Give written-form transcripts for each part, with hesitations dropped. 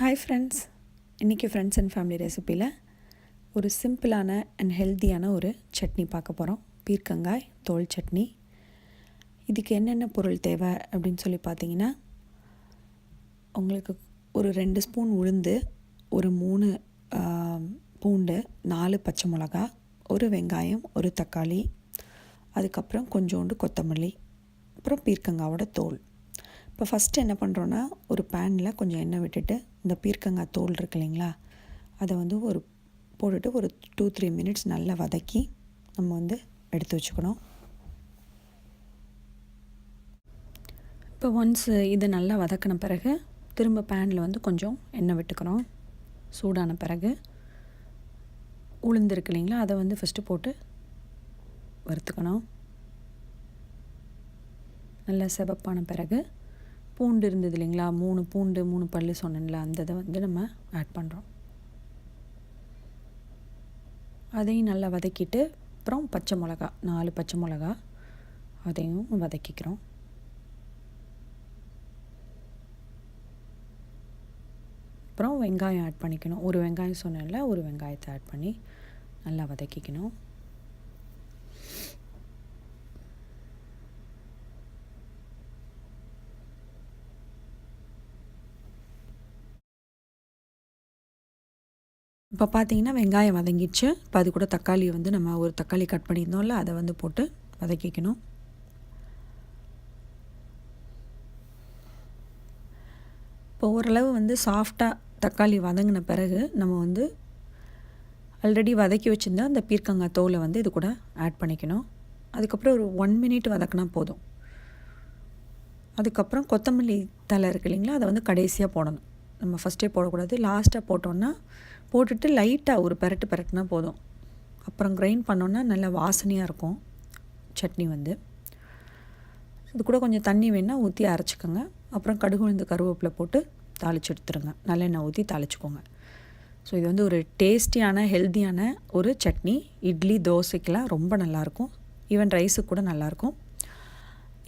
Hi friends, இன்றைக்கி friends and family ரெசிப்பியில் ஒரு சிம்பிளான அண்ட் ஹெல்த்தியான ஒரு சட்னி பார்க்க போகிறோம். பீர்க்கங்காய் தோல் சட்னி. இதுக்கு என்னென்ன பொருள் தேவை அப்படின்னு சொல்லி பார்த்தீங்கன்னா, உங்களுக்கு ஒரு 2 ஸ்பூன் உளுந்து, ஒரு 3 பூண்டு, 4 பச்சை மிளகா, ஒரு வெங்காயம், ஒரு தக்காளி, அதுக்கப்புறம் கொஞ்சோண்டு கொத்தமல்லி, அப்புறம் பீர்க்கங்காவோட தோல். இப்போ ஃபஸ்ட்டு என்ன பண்ணுறோன்னா, ஒரு பேனில் கொஞ்சம் எண்ணெய் விட்டுட்டு இந்த பீர்க்கங்காய் தோல் இருக்கு இல்லைங்களா, அதை போட்டுட்டு ஒரு 2-3 மினிட்ஸ் நல்லா வதக்கி நம்ம எடுத்து வச்சுக்கணும். இப்போ ஒன்ஸ் இது நல்லா வதக்கின பிறகு திரும்ப பேனில் கொஞ்சம் எண்ணெய் விட்டுக்கிறோம். சூடான பிறகு உளுந்து இருக்கு இல்லைங்களா, அதை ஃபஸ்ட்டு போட்டு வறுத்துக்கணும். நல்லா சிவப்பான பிறகு பூண்டு இருந்தது இல்லைங்களா, 3 பூண்டு 3 பல்லு சொன்னேன்ல, அந்த இதை நம்ம ஆட் பண்ணுறோம். அதையும் நல்லா வதக்கிட்டு அப்புறம் பச்சை மிளகா 4 பச்சை மிளகா அதையும் வதக்கிக்கிறோம். அப்புறம் வெங்காயம் ஆட் பண்ணிக்கணும். ஒரு வெங்காயம் சொன்னேன்ல, ஒரு வெங்காயத்தை ஆட் பண்ணி நல்லா வதக்கிக்கணும். இப்போ பார்த்தீங்கன்னா வெங்காயம் வதங்கிடுச்சு. இப்போ அது கூட தக்காளி நம்ம ஒரு தக்காளி கட் பண்ணியிருந்தோம்ல, அதை போட்டு வதக்கிக்கணும். இப்போ ஓரளவு சாஃப்டாக தக்காளி வதங்கின பிறகு நம்ம ஆல்ரெடி வதக்கி வச்சுருந்தா அந்த பீர்க்கங்காய் தோலை இது கூட ஆட் பண்ணிக்கணும். அதுக்கப்புறம் ஒரு 1 மினிட் வதக்கினா போதும். அதுக்கப்புறம் கொத்தமல்லி தழை இருக்கு இல்லைங்களா, அதை கடைசியாக போடணும். நம்ம ஃபஸ்ட்டே போடக்கூடாது, லாஸ்ட்டாக போட்டுட்டு லைட்டாக ஒரு பெரட்டுனா போதும். அப்புறம் கிரைண்ட் பண்ணோன்னா நல்லா வாசனையாக இருக்கும் சட்னி. இது கூட கொஞ்சம் தண்ணி வேணால் ஊற்றி அரைச்சிக்கோங்க. அப்புறம் கடுகு உளுந்து கருவேப்பிலை போட்டு தாளித்து எடுத்துருங்க. நல்லெண்ணெய் ஊற்றி தாளிச்சுக்கோங்க. ஸோ இது ஒரு டேஸ்டியான ஹெல்த்தியான ஒரு சட்னி. இட்லி தோசைக்கெலாம் ரொம்ப நல்லாயிருக்கும். ஈவன் ரைஸுக்கு கூட நல்லாயிருக்கும்.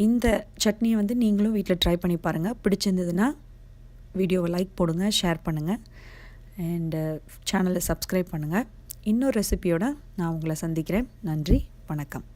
இந்த சட்னியை நீங்களும் வீட்டில் ட்ரை பண்ணி பாருங்கள். பிடிச்சிருந்ததுன்னா வீடியோவை லைக் போடுங்க, ஷேர் பண்ணுங்கள், அண்டு சேனலை சப்ஸ்கிரைப் பண்ணுங்கள். இன்னொரு ரெசிபியோடு நான் உங்களை சந்திக்கிறேன். நன்றி, வணக்கம்.